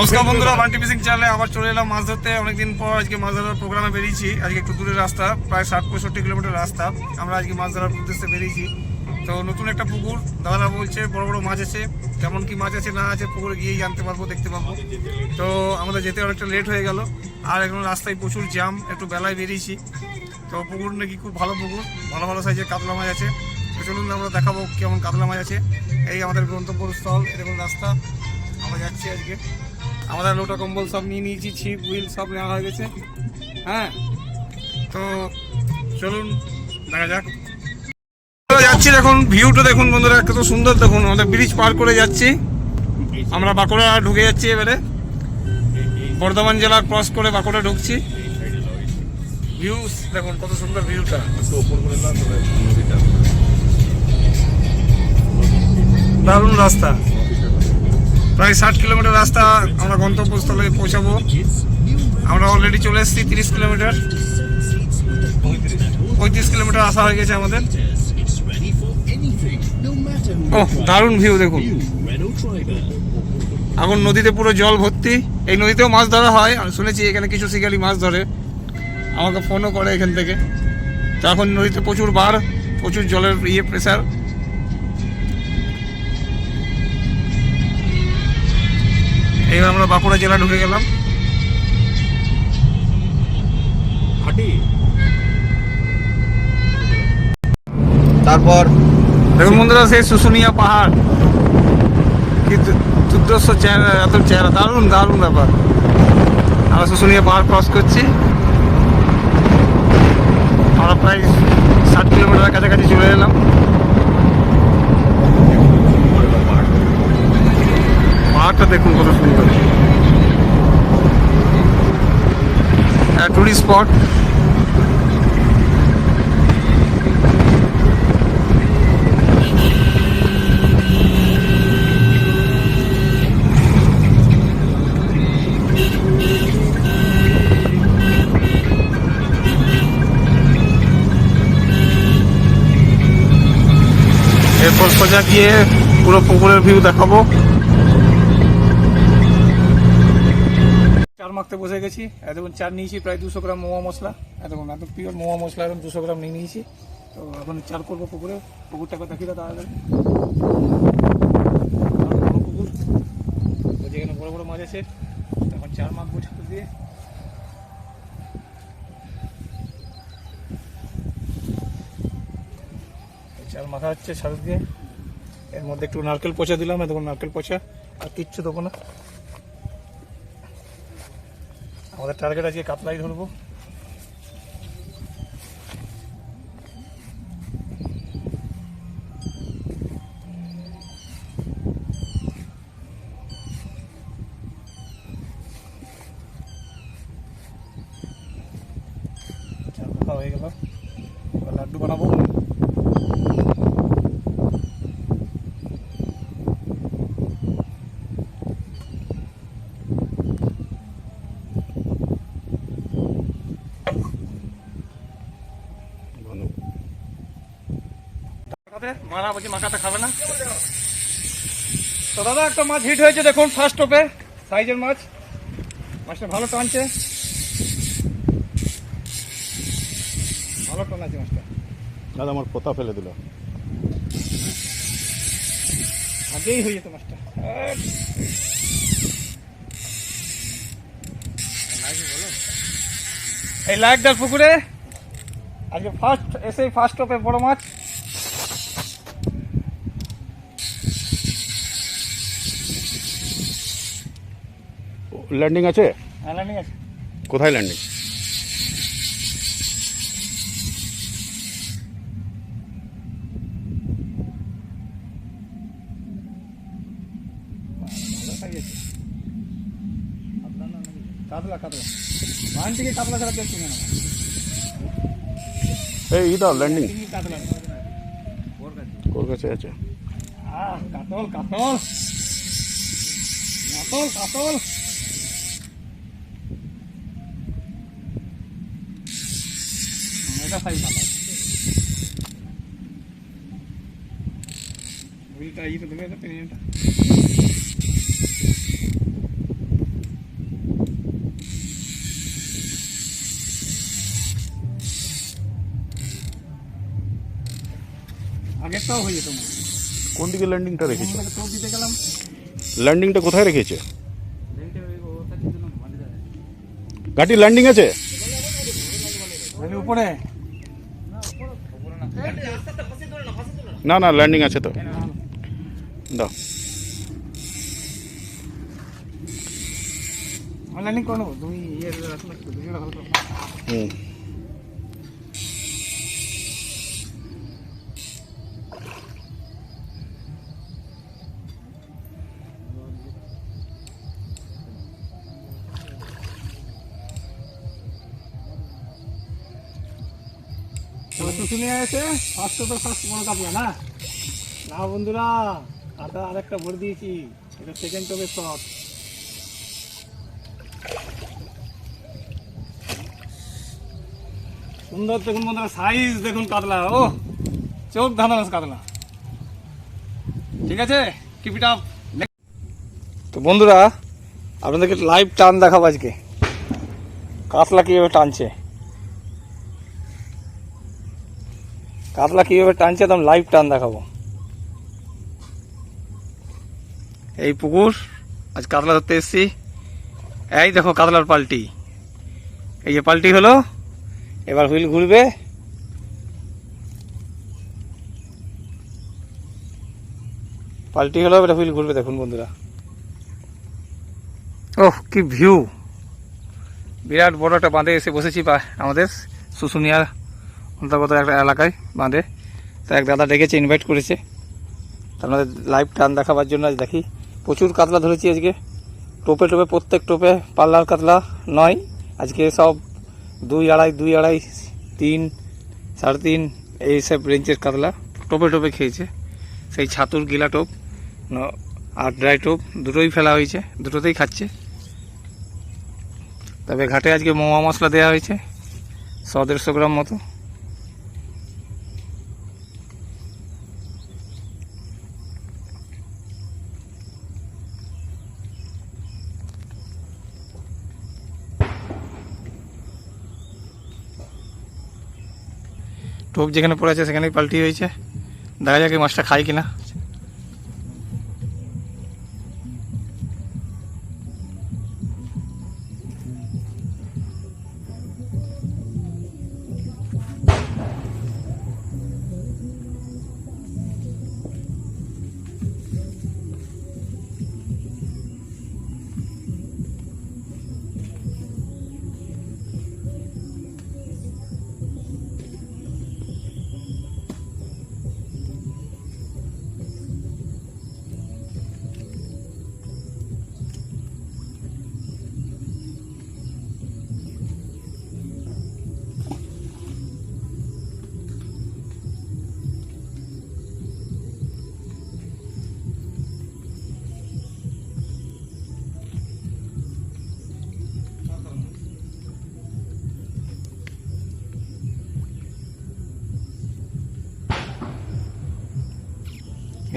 নমস্কার বন্ধুরা, বান্টি ফিশিং চ্যানেলে আবার চলে এলাম মাছ ধরতে। অনেকদিন পর আজকে মাছ ধরার প্রোগ্রামে বেরিয়েছি। আজকে একটু দূরের রাস্তা, প্রায় 60-65 কিলোমিটার রাস্তা। আমরা আজকে মাছ ধরার উদ্দেশ্যে বেরিয়েছি। তো নতুন একটা পুকুর, দাদারা বলছে বড় বড় মাছ আছে। কেমন কি মাছ আছে না আছে পুকুরে গিয়েই জানতে পারবো, দেখতে পাবো। তো আমাদের যেতে অনেকটা লেট হয়ে গেল, আর এখন রাস্তায় প্রচুর জ্যাম, একটু বেলায় বেরিয়েছি। তো পুকুর নাকি খুব ভালো পুকুর, ভালো ভালো সাইজের কাতলা মাছ আছে। তো চলুন আমরা দেখাবো কেমন কাতলা মাছ আছে। এই আমাদের গন্তব্যস্থল, এরকম রাস্তা আমরা যাচ্ছি আজকে। আমাদের লোটা কম্বল সব নিয়ে নিয়েছি, ছিপ হুইল সব নেওয়া হয়ে গেছে। হ্যাঁ, তো চলুন দেখা যাক। যাচ্ছি, দেখুন ভিউটা দেখুন বন্ধুরা, কত সুন্দর। দেখুন আমাদের ব্রিজ পার করে যাচ্ছি, আমরা বাঁকুড়া ঢুকে যাচ্ছি। এবারে বর্ধমান জেলা ক্রস করে বাঁকুড়া ঢুকছি। ভিউস দেখুন কত সুন্দর ভিউটা। দারুণ রাস্তা, প্রায় 60 কিলোমিটার রাস্তা। আমরা গন্তব্যস্থলে পৌঁছাবো। আমরা অলরেডি চলে এসেছি 30 কিলোমিটার, 35 কিলোমিটার আসা হয়ে গেছে আমাদের। ও দারুণ ভিউ দেখুন। এখন নদীতে পুরো জল ভর্তি। এই নদীতেও মাছ ধরা হয়, আমি শুনেছি এখানে কিছু শিকারি মাছ ধরে, আমাকে ফোনও করে এখান থেকে। তো এখন নদীতে প্রচুর বার, প্রচুর জলের প্রেসার। এবার আমরা বাঁকুড়া জেলা ঢুকে গেলাম। তারপর দেখুন বন্ধুরা, সেই শুশুনিয়া পাহাড়, কি দুর্দর্শ চেহারা, এত চেহারা, দারুণ দারুণ ব্যাপার। আমরা শুশুনিয়া পাহাড় ক্রস করছি। আমরা প্রায় 60 কিলোমিটার কাছাকাছি চলে এলাম। পাহাড়টা দেখুন কত সুন্দর, টুরিস্ট স্পট। এরপর সোজা গিয়ে পুরো পুকুরের ভিউ দেখাবো। চার মাখতে বসে গেছি। এতক্ষণ চার নিয়েছি, প্রায় 200 গ্রাম মোয়া মশলা। এতক্ষণ এত পিওর মোয়া মশলা, এখন 200 গ্রাম নিয়ে নিয়েছি। তো এখন চার করবো পুকুরে। পুকুরটাকে দেখি দাদা, পুকুর যেখানে বড় বড় মাছ আছে। এখন চার মাখবো ছাতু দিয়ে। চার মাখা হচ্ছে ছাতু দিয়ে। এর মধ্যে একটু নারকেল পচা দিলাম, এতক্ষণ নারকেল পচা, আর কিচ্ছু দেবো না। আমাদের টার্গেট আজকে কাতলাই ধরবো। হয়ে গেল, লাড্ডু বানাবো। মারা বলছি মাখাটা খাবে না। তো দাদা একটা মাছ হিট হয়েছে দেখুন, ফার্স্ট টোপে সাইজের মাছ। মাছটা ভালো টানছে, ভালো টান আছে মাছটা। দাদা আমার পোতা ফেলে দিল, আগেই হয়ে যেত মাছটা। এই লাইকদার পুকুরে আজকে ফার্স্ট এসে ফার্স্ট টোপে বড় মাছ। ল্যান্ডিং আছে? হ্যাঁ ল্যান্ডিং আছে। কোথায় ল্যান্ডিং? কাতলা কাতলা মান থেকে কাতলা ছাড়া কেউ শুনে না। এই দাও ল্যান্ডিং, কাতলা ওর কাছে আছে। কাতল কাতল কাতল কাতল। এটা সাইজ ভালো আছে। বিলটা এই তো দেবে, এটা পেনিটা সপ্তাহ হয়ে যেত না। কোন দিকে ল্যান্ডিংটা রেখেছে? আমরা টোপ দিতে গেলাম, ল্যান্ডিংটা কোথায় রেখেছে? গাড়ির ল্যান্ডিং আছে? উপরে না না, ল্যান্ডিং আছে তো। দাও। অনলাইনে করো তুমি, ইয়ে রাখো না, ভিডিওটা ভালো করো। হুম। শুনে আছে ফার্স্ট তো ফার্স্ট বড় কাপড় না না বন্ধুরা, কাটা আরেকটা ভরে দিয়েছি, এটা সেকেন্ড টোপের শট। সুন্দর দেখুন বন্ধুরা, সাইজ দেখুন কাতলা, ও চোখ ধাঁধানো কাতলা। ঠিক আছে, কিপ ইট আপ। তো বন্ধুরা, আপনাদেরকে লাইভ টান দেখাবো আজকে, কাতলা কীভাবে টানছে, কাতলা কীভাবে টানছে একদম লাইভ টান দেখাবো। এই পুকুর আজ কাতলা ধরতে এসছি। এই দেখো কাতলার পাল্টি, এই যে পাল্টি হলো, এবার হুইল ঘুরবে। পাল্টি হলো, এবার হুইল ঘুরবে, দেখুন বন্ধুরা। ওহ কি ভিউ, বিরাট বড় একটা বাঁধে এসে বসেছি আমাদের শুশুনিয়ার অন্তর্গত একটা এলাকায় বাঁধে। তা এক দাদা ডেকেছে, ইনভাইট করেছে, তা আপনাদের লাইভ টান দেখাবার জন্য আজ দেখি। প্রচুর কাতলা ধরেছি আজকে, টোপে টোপে, প্রত্যেক টোপে পাল্লার কাতলা নয়, আজকে সব 2, 2.5, 2, 2.5, 3, 3.5 এইসব রেঞ্জের কাতলা টোপে টোপে খেয়েছে। সেই ছাতুর গিলা টোপ আর ড্রাই টোপ দুটোই ফেলা হয়েছে, দুটোতেই খাচ্ছে। তবে ঘাটে আজকে মোয়া মশলা দেওয়া হয়েছে 100-150 গ্রাম মতো। টোপ যেখানে পড়ে আছে সেখানেই পাল্টি হয়েছে, দেখা যাক এই মাছটা খায় কিনা।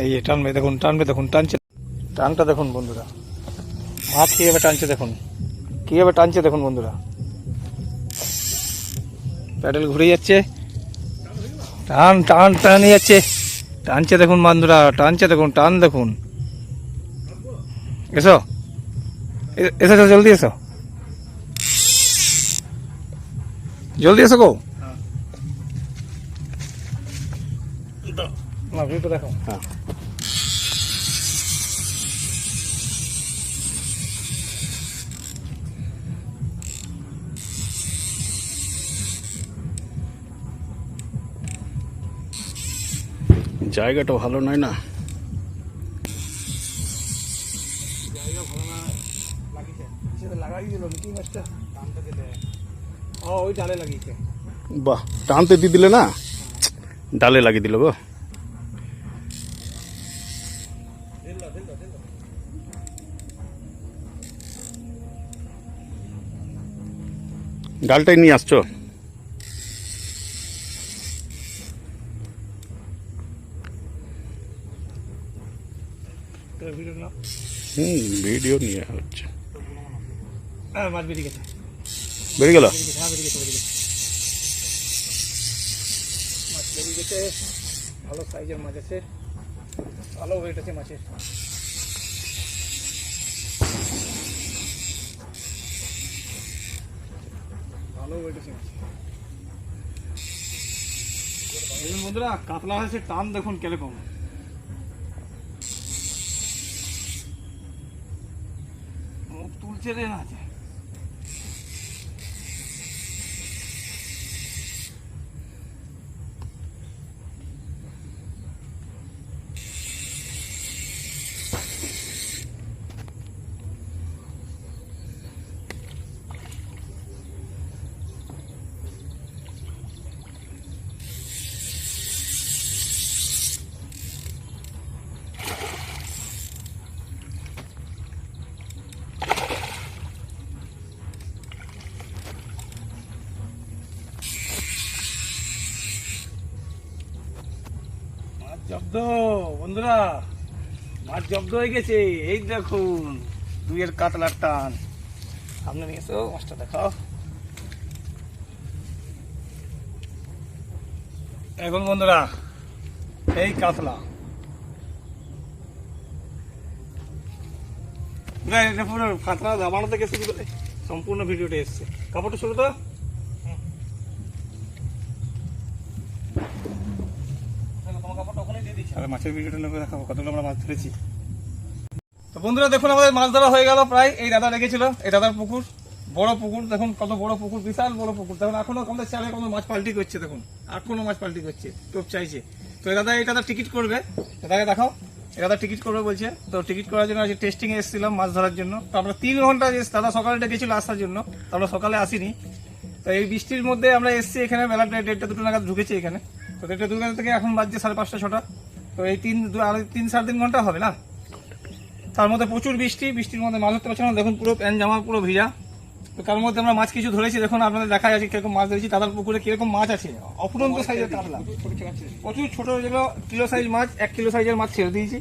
এই যে টানবে, দেখুন টানবে, দেখুন টানছে, টানটা দেখুন বন্ধুরা, মাছ কীভাবে টানছে দেখুন, কীভাবে টানছে দেখুন বন্ধুরা। প্যাডেল ঘুরে যাচ্ছে, টান টান টানে যাচ্ছে, টানছে দেখুন বন্ধুরা, টানছে দেখুন, টান দেখুন। এসো এসো, জলদি এসো, জলদি এসো গো। দেখো হ্যাঁ, জায়গাটা ভালো নয় না। ওই ডালে লাগিয়েছে, বাহ, টানতে দিয়ে দিলে না, ডালে লাগিয়ে দিল গো। ডালটাই নিয়ে আসছো? ভিডিও নিয়ে হচ্ছে। মাছ বেরিয়ে গেছে, বেরিয়ে গেল। মাছ বেরিয়ে গেছে। ভালো সাইজের মাছ আছে, ভালো ওয়েট আছে মাছের। ভালো ওয়েট আছে মাছ। দেখুন বন্ধুরা, কাতলা হয়েছে টান দেখুন কিরকম। মুখ তুলছে রে না আছে। জব্দ বন্ধুরা, মাছ জব্দ হয়ে গেছে। এই দেখুন দুইয়ের কাতলার টান। সামনে নিয়ে এসো, মাছটা দেখাও। এখন বন্ধুরা এই কাতলা, পুরো কাতলা দাবানো থেকে শুরু করে সম্পূর্ণ ভিডিওটা এসছে। কাপড়টা শুরু তো মাছের ভিডিওটা নেবে, দেখাবো কতগুলো আমরা মাছ ধরেছি। তো বন্ধুরা দেখুন, আমাদের মাছ ধরা হয়ে গেল প্রায়। এই দাদা রেখেছিল, এই দাদার পুকুর, বড় পুকুর দেখুন, কত বড় পুকুর, বিশাল বড় পুকুর। দেখুন এখনো আমাদের চালে কোনো মাছ পাল্টি করছে, দেখুন আর কোনো মাছ পাল্টি করছে, টোপ চাইছে। তো এই দাদা এই দাদা টিকিট করবে, দাদাকে দেখাও। এই দাদা টিকিট করবে বলছে। তো টিকিট করার জন্য আজকে টেস্টিং এ এসেছিলাম মাছ ধরার জন্য। তো আমরা 3 ঘন্টা দাদা সকালে ডেকেছিল আসার জন্য, তো আমরা সকালে আসিনি। তো এই বৃষ্টির মধ্যে আমরা এসেছি এখানে, বেলা 1:30-2 নাগাদ ঢুকেছি এখানে। তো 1:30-2 থেকে এখন বাজছে 5:30-6টা। তো এই 3-3.5 ঘন্টা হবে না। তার মধ্যে প্রচুর বৃষ্টি, বৃষ্টির মধ্যে মাছ ধরতে পারছি না। দেখুন পুরো প্যান্ট জামা পুরো ভিজা। তো তার মধ্যে আমরা মাছ কিছু ধরেছি, দেখুন আপনাদের দেখা যাচ্ছে কিরকম মাছ ধরেছি। দাদার পুকুরে কিরকম মাছ আছে, অফুরন্ত সাইজের কাতলা, প্রচুর ছোট যেগুলো কিলো সাইজ মাছ, 1 কিলো সাইজের মাছ ছেড়ে দিয়েছি।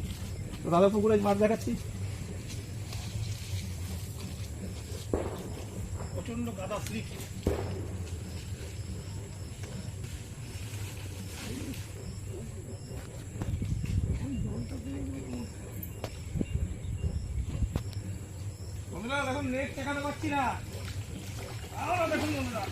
তো দাদার পুকুরে মাছ দেখাচ্ছি। প্রচন্ড গাদা স্লিপ। বন্ধুরা দেখুন নেট দেখাতে পাচ্ছি না, দেখুন বন্ধুরা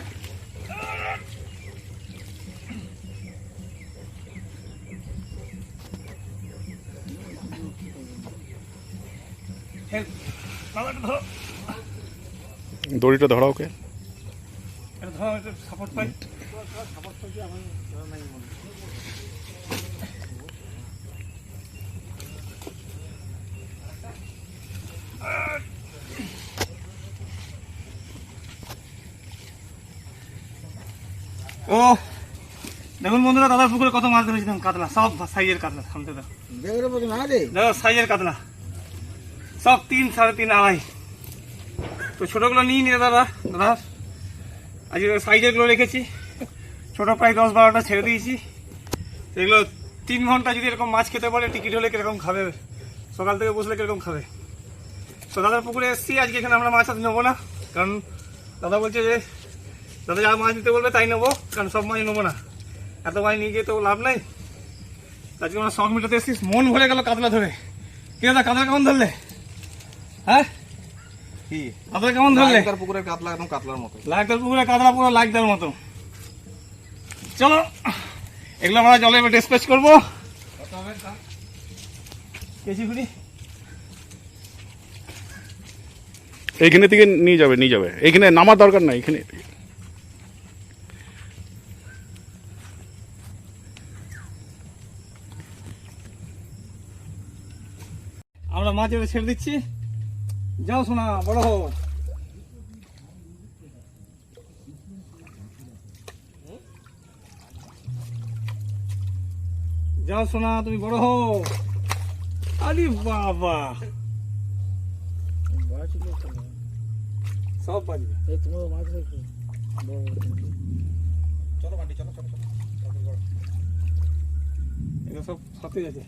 দড়িটা ধরা ওকে, সাপোর্ট পাই। ও দেখুন বন্ধুরা, দাদার পুকুরে কত মাছ ধরেছি, কাতলা, সব সাইজের কাতলা। সামনে দেখো সাইজের কাতলা, সব 3, 3.5, 2.5। তো ছোটগুলো নিয়ে নিয়ে দাদা আজকে সাইজের গুলো রেখেছি। ছোট প্রায় 10-12টা ছেড়ে দিয়েছি। এগুলো 3 ঘন্টা যদি এরকম মাছ খেতে পারে, টিকিট হলে কিরকম খাবে, সকাল থেকে বসলে কিরকম খাবে। তো দাদার পুকুরে এসেছি আজকে, এখানে আমরা মাছ নেবো না, কারণ দাদা বলছে যে দাদা যা মাছ নিতে বলবে তাই নেবো, কারণ সব মাছ নেবো না, এত মাছ নিয়ে গিয়ে তো লাভ নাই। আজকে আমরা শখ মিটাতে এসেছি, মন ভরে গেল কাতলা ধরে। কি দাদা কাতলা কেমন ধরলে? হ্যাঁ কি কাতলা কেমন ধরলে? পুকুরের কাতলা একদম কাতলার মতো, লাইকদার পুকুরের কাতলা পুরো লাইকদার মতো। চলো এগুলো আমরা জলে ডিসপ্যাচ করবো। কেজি ঘুরি এইখানে থেকে নিয়ে যাবে, এইখানে নামার দরকার নাই। এখানে আমরা মাছ এবার ছেড়ে দিচ্ছি। যাও শোনা, বড় হো। যাও শোনা, তুমি বড় হো। আরে বাবা, সব বাজবে। চলো বান্টি, চলো। এগুলো সব সাথে আছে।